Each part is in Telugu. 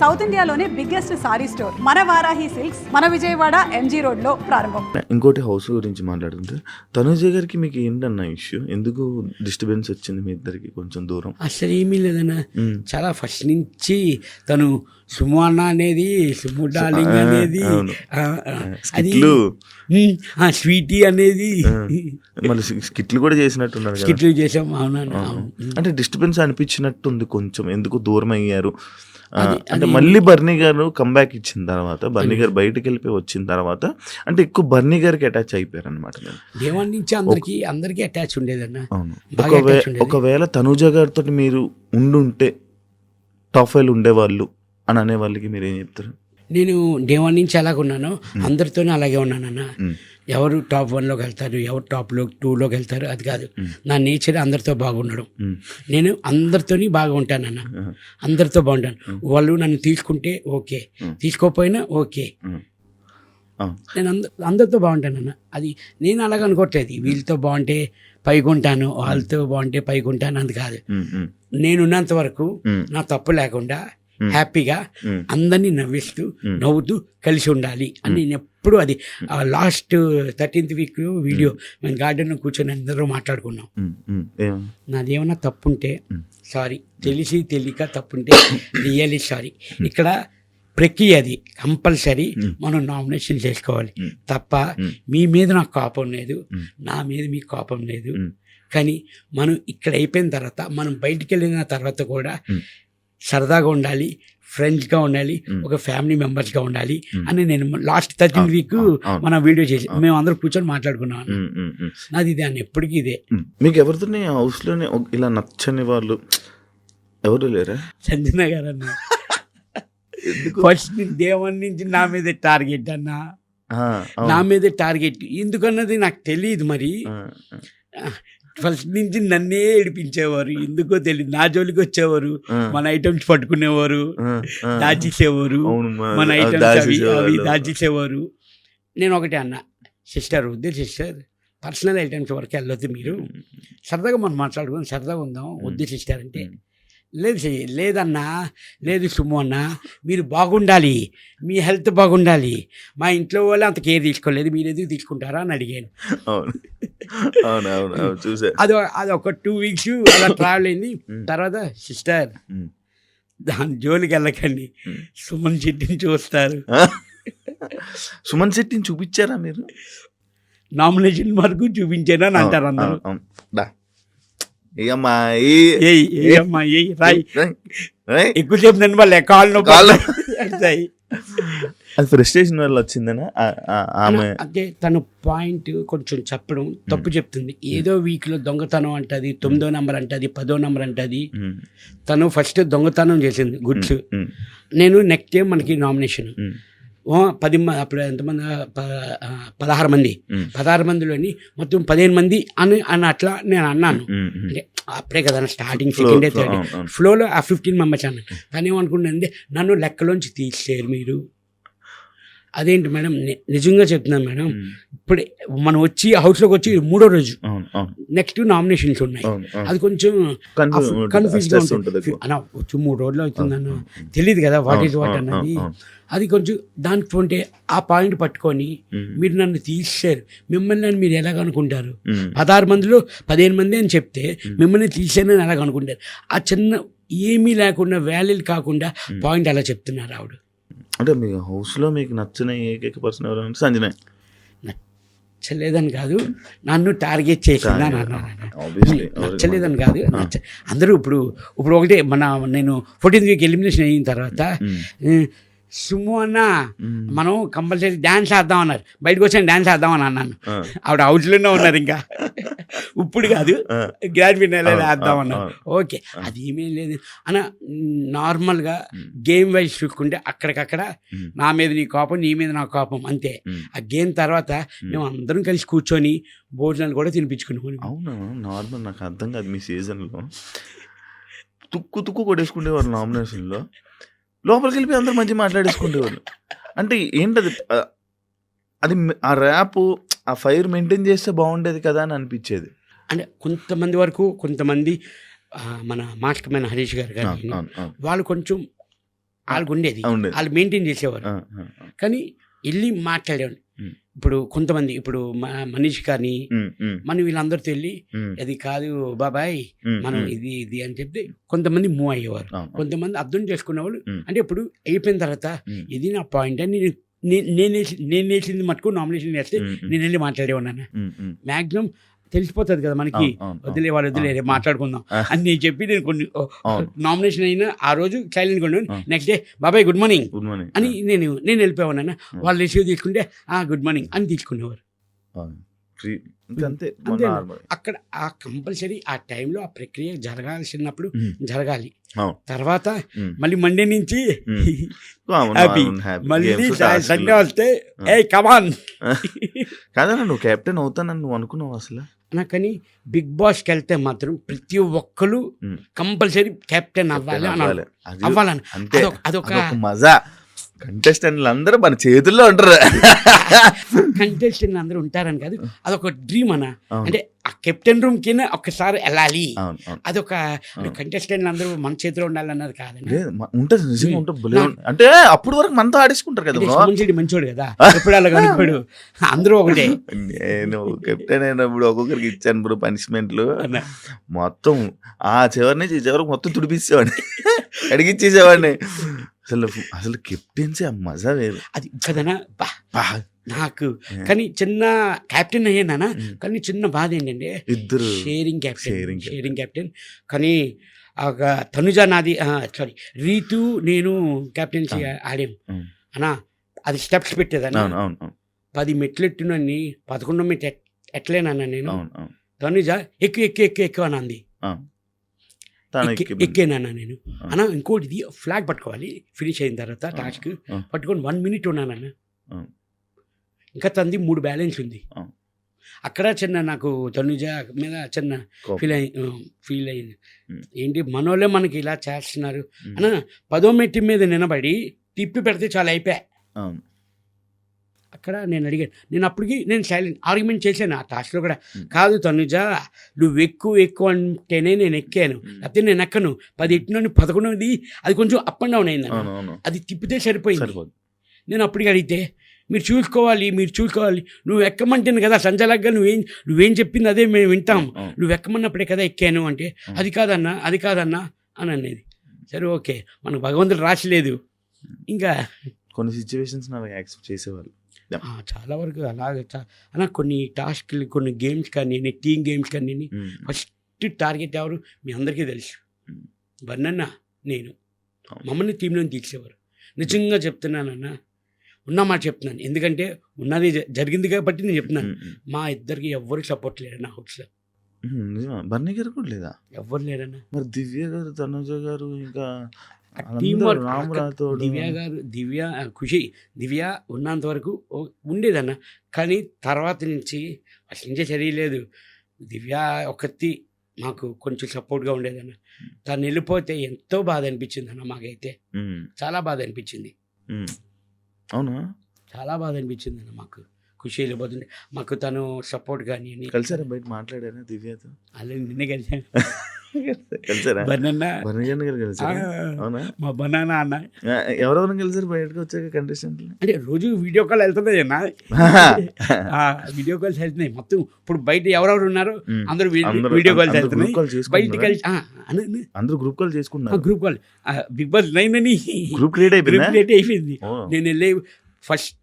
సౌత్ ఇండియాలోనే బిగ్గెస్ట్ సారీ స్టోర్ మన వారాహి సిల్క్స్ మన విజయవాడ ఎంజీ రోడ్ లో ప్రారంభం. ఇంకోటి హౌస్ గురించి మాట్లాడుతుంటే తనుజ గారికి మీకు ఏంటన్న ఇష్యూ, ఎందుకు డిస్టర్బెన్స్ వచ్చింది మీ ఇద్దరికి కొంచెం దూరం? అసలు ఏమీ లేదన్నా, చాలా ఫస్ట్ నుంచి తను సుము అన్న అనేది, సుము డార్లింగ్ అనేది, అది స్వీటీ అనేది, మళ్ళీ స్కిట్లు కూడా చేసినట్టున్నారు, స్కిట్లు చేసాం. అవునా, అంటే డిస్టర్బెన్స్ అనిపించినట్టుంది కొంచెం, ఎందుకు దూరం అయ్యారు అంటే మళ్ళీ బర్నీ గారు కంబ్యాక్ ఇచ్చిన తర్వాత, బర్నీ గారు బయటకు వెళ్ళిపోయి వచ్చిన తర్వాత అంటే ఎక్కువ బర్నీ గారికి అటాచ్ అయిపోయారు అనమాట. దేవన్ నుంచి అందరికి అటాచ్ ఉండేదన్న. అవును, ఒకవేళ తనుజ గారితో మీరు ఉండుంటే టాప్ 5 ఉండేవాళ్ళు అని అనే వాళ్ళకి మీరు ఏం చెప్తారు? నేను దేవన్ నుంచి అలాగ ఉన్నాను, అందరితోనే అలాగే ఉన్నానన్న. ఎవరు టాప్ 1లోకి వెళ్తారు, ఎవరు టాప్ 2లోకి వెళ్తారు, అది కాదు. నా నేచర్ అందరితో బాగుండడం. నేను అందరితోని బాగా ఉంటానన్న, అందరితో బాగుంటాను. వాళ్ళు నన్ను తీసుకుంటే ఓకే, తీసుకోకపోయినా ఓకే, నేను అందరితో బాగుంటానన్న. అది నేను అలాగ అనుకోవట్లేదు, వీళ్ళతో బాగుంటే పైకి ఉంటాను, వాళ్ళతో బాగుంటే పైకి ఉంటాను, అది కాదు. నేనున్నంత వరకు నా తప్పు లేకుండా హ్యాపీగా అందరినీ నవ్విస్తూ నవ్వుతూ కలిసి ఉండాలి అని నేను ఎప్పుడు, అది లాస్ట్ 13th వీక్ వీడియో మేము గార్డెన్లో కూర్చొని అందరూ మాట్లాడుకున్నాం. నాదేమన్నా తప్పుంటే సారీ, తెలిసి తెలియక తప్పుంటే రియల్లీ సారీ. ఇక్కడ ప్రక్రియ అది కంపల్సరీ మనం నామినేషన్ చేసుకోవాలి తప్ప మీ మీద నాకు కోపం లేదు, నా మీద మీకు కోపం లేదు. కానీ మనం ఇక్కడ అయిపోయిన తర్వాత, మనం బయటికి వెళ్ళిన తర్వాత కూడా సరదాగా ఉండాలి, ఫ్రెండ్స్గా ఉండాలి, ఒక ఫ్యామిలీ మెంబర్స్గా ఉండాలి అని నేను లాస్ట్ 13th వీక్ మన వీడియో చేసి మేము అందరూ కూర్చొని మాట్లాడుకున్నాం. నాది దాన్ని ఎప్పటికీ ఇదే. మీకు ఎవరితో హౌస్లోనే ఇలా నచ్చని వాళ్ళు ఎవరు లేరా? సంజన గారు అన్న ఫస్ట్ దేవన్ నుంచి నా మీద టార్గెట్ అన్న, నా మీద టార్గెట్ ఎందుకన్నది నాకు తెలియదు. మరి ఫస్ట్ నుంచి నన్నే ఏడిపించేవారు, ఎందుకో తెలియదు. నా జోలికి వచ్చేవారు, మన ఐటమ్స్ పట్టుకునేవారు, దాచేసేవారు, మన ఐటమ్స్ అవి దాచేసేవారు. నేను ఒకటే అన్న, సిస్టర్ వద్దు సిస్టర్, పర్సనల్ ఐటమ్స్ వరకు వెళ్ళొద్దు, మీరు సరదాగా మనం మాట్లాడుకుని సరదాగా ఉందాం, వద్దు సిస్టర్ అంటే, లేదు లేదన్నా, లేదు సుము అన్న, మీరు బాగుండాలి, మీ హెల్త్ బాగుండాలి, మా ఇంట్లో వాళ్ళు అంత కేర్ తీసుకోలేదు, మీరు ఎందుకు తీసుకుంటారా అని అడిగాను. అది ఒక 2 వీక్స్ అలా ట్రావెల్ అయింది. తర్వాత సిస్టర్ దాని జోలికి వెళ్ళకండి, సుమన్ శెట్టిని చూస్తారు. సుమన్ శెట్టిని చూపించారా మీరు? నామినేషన్ వరకు చూపించాను అని అంటారు అందరూ. ఎక్కువసేపు నన్ను వాళ్ళు కాళ్ళు అది ఫ్రస్ట్రేషన్ వల్ల వచ్చిందనా ఆమె? అంటే తను పాయింట్ కొంచెం చెప్పడం తప్పు చెప్తుంది. ఏదో వీక్లో దొంగతనం అంటది, 9వ నెంబర్ అంటది, 10వ నెంబర్ అంటది. తను ఫస్ట్ దొంగతనం చేసింది గుడ్స్. నేను నెక్స్ట్ టైం మనకి నామినేషన్ 10 మంది, అప్పుడు ఎంతమంది, 16 మందిలోని మొత్తం 15 మంది అని అట్లా నేను అన్నాను. అంటే అప్పుడే కదా starting, second day, third day ఫ్లోలో ఆ 15 మెంబర్స్ అన్నాను. కానీ ఏమనుకుంటుంది, నన్ను లెక్కలోంచి తీసేరు మీరు. అదేంటి మేడం, నిజంగా చెప్తున్నాను మేడం, ఇప్పుడు మనం వచ్చి హౌస్లోకి వచ్చి 3వ రోజు నెక్స్ట్ నామినేషన్స్ ఉన్నాయి. అది కొంచెం కన్ఫ్యూజ్గా ఉంటుంది అన్న, వచ్చి 3 రోజులు అవుతుందన్న, తెలియదు కదా వాట్ ఈజ్ వాట్ అన్నది. అది కొంచెం దానికి ఉంటే ఆ పాయింట్ పట్టుకొని మీరు నన్ను తీసేశారు, మిమ్మల్ని మీరు ఎలాగనుకుంటారు? 16 మందిలో 15 మంది అని చెప్తే మిమ్మల్ని తీసేనని ఎలాగనుకుంటారు? ఆ చిన్న ఏమీ లేకుండా, వ్యాల్యూలు కాకుండా పాయింట్ అలా చెప్తున్నారు ఆవిడ. అంటే మీ హౌస్లో మీకు నచ్చిన ఏకైక పర్సన్ ఎవరంటే సంజన. నచ్చలేదని కాదు, నన్ను టార్గెట్ చేసిందా, నచ్చలేదని కాదు. అందరూ ఇప్పుడు ఒకటే, నేను 14th వీక్ ఎలిమినేషన్ అయిన తర్వాత సుము అన్న మనం కంపల్సరీ డ్యాన్స్ వేద్దాం అన్నారు. బయటకు వచ్చాను డ్యాన్స్ వేద్దామని అన్నాను. ఆవిడ హౌస్లోనే ఉన్నారు, ఇంకా ఇప్పుడు కాదు, గ్రాండ్ ఫినాలే వేద్దాం అన్నారు. ఓకే, అది ఏమీ లేదు అన్న. నార్మల్గా గేమ్ వైజ్ చూసుకుంటే అక్కడికక్కడ నా మీద నీ కోపం, నీ మీద నా కోపం, అంతే. ఆ గేమ్ తర్వాత మేము అందరం కలిసి కూర్చొని భోజనాలు కూడా తినిపించుకున్నాం. అవునా? నార్మల్ నాకు అర్థం కాదు, మీ సీజన్లో తుక్కు కొట్టేసుకునేవారు నామినేషన్లో, లోపలికి వెళ్ళిపోయి అందరూ మంచిగా మాట్లాడేసుకునేవాళ్ళు. అంటే ఏంటది, అది ఆ ర్యాప్, ఆ ఫైర్ మెయింటైన్ చేస్తే బాగుండేది కదా అని అనిపించేది. అంటే కొంతమంది వరకు, కొంతమంది మన మాస్టర్ మ్యాన్ హరీష్ గారు కానీ వాళ్ళు కొంచెం వాళ్ళకు ఉండేది, ఉండేది. వాళ్ళు మెయింటైన్ చేసేవారు. కానీ వెళ్ళి మాట్లాడేవాడు. ఇప్పుడు కొంతమంది ఇప్పుడు మనీష్ కానీ మనం వీళ్ళందరితో వెళ్ళి అది కాదు బాబాయ్ మనం ఇది ఇది అని చెప్తే కొంతమంది మూవ్ అయ్యేవారు, కొంతమంది అర్థం చేసుకునేవాళ్ళు. అంటే ఇప్పుడు అయిపోయిన తర్వాత ఇది నా పాయింట్ అని నేను వేసింది మటుకు నామినేషన్ వేస్తే నేను వెళ్ళి మాట్లాడేవాడిని. మ్యాక్సిమం తెలిసిపోతుంది కదా మనకి, వదిలే మాట్లాడుకుందాం అని నేను చెప్పి నేను కొన్ని నామినేషన్ అయినా ఆ రోజు సైలెంట్గా ఉండేవాడిని. నెక్స్ట్ డే బాబాయ్ గుడ్ మార్నింగ్ అని నేను వెళ్ళిపోయాను. వాళ్ళు రిసీవ్ తీసుకుంటే గుడ్ మార్నింగ్ అని తీసుకునేవారు. అక్కడ ఆ కంపల్సరీ ఆ టైంలో ఆ ప్రక్రియ జరగాల్సినప్పుడు జరగాలి. తర్వాత మళ్ళీ మండే నుంచి హ్యాపీ, మళ్ళీ సండే వస్తే ఏ కమాన్. కాదన్నా నువ్వు కెప్టెన్ అవుతానని నువ్వు అనుకున్నావు అసలు? కానీ బిగ్ బాస్కి వెళ్తే మాత్రం ప్రతి ఒక్కరు కంపల్సరీ కెప్టెన్ అవ్వాలని అదొక మజా. కంటెస్టెంట్లు అందరూ మన చేతుల్లో ఉంటారు. కంటెస్టెంట్లు అందరూ ఉంటారని కాదు, అదొక డ్రీమ్ అన్న. అంటే ఆ కెప్టెన్ రూమ్ కింద ఒక్కసారి వెళ్ళాలి, అదొక కంటెస్టెంట్లు అందరూ మన చేతిలో ఉండాలన్నది కాదండి. ఉంటుంది నిజంగా ఉంటుంది. అంటే అప్పుడు వరకు మనతో ఆడేసుకుంటారు కదా. మంచోడు కదా, ఎప్పుడు అలా కనుకోడు, అందరూ ఒకటే. నేను కెప్టెన్ అయినప్పుడు ఒక్కొక్కరికి ఇచ్చాను బ్రో పనిష్మెంట్లు. మొత్తం ఆ చివరి నుంచి ఈ చివరికి మొత్తం తుడిపిచ్చేవాడిని, అడిగిచ్చేసేవాడిని. అసలు కెప్టెన్సీ ఆ మజా వేరు. అది కదనా నాకు. కానీ చిన్న కెప్టెన్ అయ్యానా, కానీ చిన్న బాధ ఏంటంటే ఇద్దరు షేరింగ్ కెప్టెన్. కానీ ఒక తనుజ నాది సారీ రీతు నేను కెప్టెన్సీ ఆడాం అన్నా. అది స్టెప్స్ పెట్టేదన్నా, 10 మెట్లు ఎట్టునని 11 మెట్లు ఎట్లేనన్నా నేను. తనుజ ఎక్కువ అని అంది, ఎక్కేనన్నా నేను. అన్నా ఇంకోటి ఇది ఫ్లాగ్ పట్టుకోవాలి ఫినిష్ అయిన తర్వాత టాస్క్ పట్టుకొని 1 minute ఉన్నానన్నా. ఇంకా తంది 3 బ్యాలెన్స్ ఉంది. అక్కడ చిన్న నాకు తనుజ మీద చిన్న ఫీల్ అయింది. ఏంటి మనోళ్ళే మనకి ఇలా చేస్తున్నారు అన్న. 10వ మెట్టు మీద నిలబడి తిప్పి పెడితే చాలా అయిపోయా. అక్కడ నేను అడిగాను, నేను అప్పటికి నేను సైలెంట్ ఆర్గ్యుమెంట్ చేశాను ఆ టాస్క్లో కూడా. కాదు తనుజ నువ్వు ఎక్కువ అంటేనే నేను ఎక్కాను, లేకపోతే నేను ఎక్కను. 10 ఎట్టినోని 11ది అది కొంచెం అప్ అండ్ డౌన్ అయింది, అది తిప్పితే సరిపోయింది. నేను అప్పటికి అడిగితే మీరు చూసుకోవాలి నువ్వు ఎక్కమంటేను కదా సంచలగ్గా నువ్వేం చెప్పింది అదే మేము వింటాం, నువ్వు ఎక్కమన్నప్పుడే కదా ఎక్కాను అంటే అది కాదన్నా అని అనేది. సరే ఓకే, మనకు భగవంతుడు రాసిలేదు. ఇంకా కొన్ని సిచ్యువేషన్స్ నాకు యాక్సెప్ట్ చేసేవాళ్ళు చాలా వరకు అలాగే. అలా కొన్ని టాస్క్లు కొన్ని గేమ్స్ కానీ టీమ్ గేమ్స్ కానీ ఫస్ట్ టార్గెట్ ఎవరు మీ అందరికీ తెలుసు, బన్నన్న నేను. మమ్మల్ని టీంలో తీసేవారు. నిజంగా చెప్తున్నానన్నా, ఉన్నమాట చెప్తున్నాను, ఎందుకంటే ఉన్నది జరిగింది కాబట్టి నేను చెప్తున్నాను. మా ఇద్దరికి ఎవ్వరు సపోర్ట్ లేరు నా హౌస్లో. బన్నీ గారు కూడా లేదా? ఎవ్వరు లేరన్నా. మరి దివ్య గారు తనుజ గారు ఇంకా టీం వర్క్. దివ్య ఖుషి దివ్య ఉన్నంత వరకు ఉండేదన్న. కానీ తర్వాత నుంచి అసలు నుంచే చదివలేదు. దివ్య ఒకటి మాకు కొంచెం సపోర్ట్గా ఉండేదన్న. తను వెళ్ళిపోతే ఎంతో బాధ అనిపించింది అన్న. మాకైతే చాలా బాధ అనిపించింది. అవునా? చాలా బాధ అనిపించింది అన్న. మాకు ఖుషి వెళ్ళిపోతుండే, మాకు తను సపోర్ట్ కానీ కలిసారా బయట మాట్లాడారా దివ్యతో? అలా నిన్నే కలిసాను. మా బనానా అన్న ఎవరెవరు కలిసారు బయటకు వచ్చాక కంటెస్టెంట్లు? అంటే రోజు వీడియో కాల్ వెళ్తున్నాయి అన్న, వీడియో కాల్స్ వెళ్తున్నాయి మొత్తం. ఇప్పుడు బయట ఎవరెవరు ఉన్నారో అందరూ వీడియో కాల్స్ వెళ్తున్నాయి. బయట కలిసి అందరూ గ్రూప్ కాల్ చేసుకున్నారు. గ్రూప్ కాల్ బిగ్ బాస్ 9 అని గ్రూప్ క్రియేట్ అయిపోయింది. నేను వెళ్ళే ఫస్ట్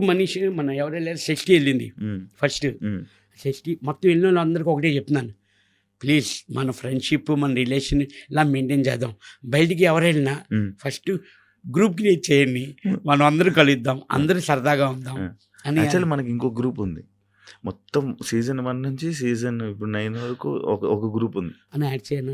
మనిషి మన ఎవరు వెళ్ళారు, షష్ఠి వెళ్ళింది ఫస్ట్. షష్ఠి మొత్తం వెళ్ళిన వాళ్ళు అందరికీ ఒకటే చెప్తున్నాను, ప్లీజ్ మన ఫ్రెండ్షిప్ మన రిలేషన్ ఇలా మెయింటైన్ చేద్దాం. బయటికి ఎవరు వెళ్ళినా ఫస్ట్ గ్రూప్ క్రియేట్ చేయండి, మనం అందరూ కలుద్దాం, అందరూ సరదాగా ఉందాం అని. యాక్చువల్లీ మనకి ఇంకో గ్రూప్ ఉంది, మొత్తం సీజన్ 1 నుంచి సీజన్ ఇప్పుడు 9 వరకు ఒక గ్రూప్ ఉంది అని యాడ్ చేయను.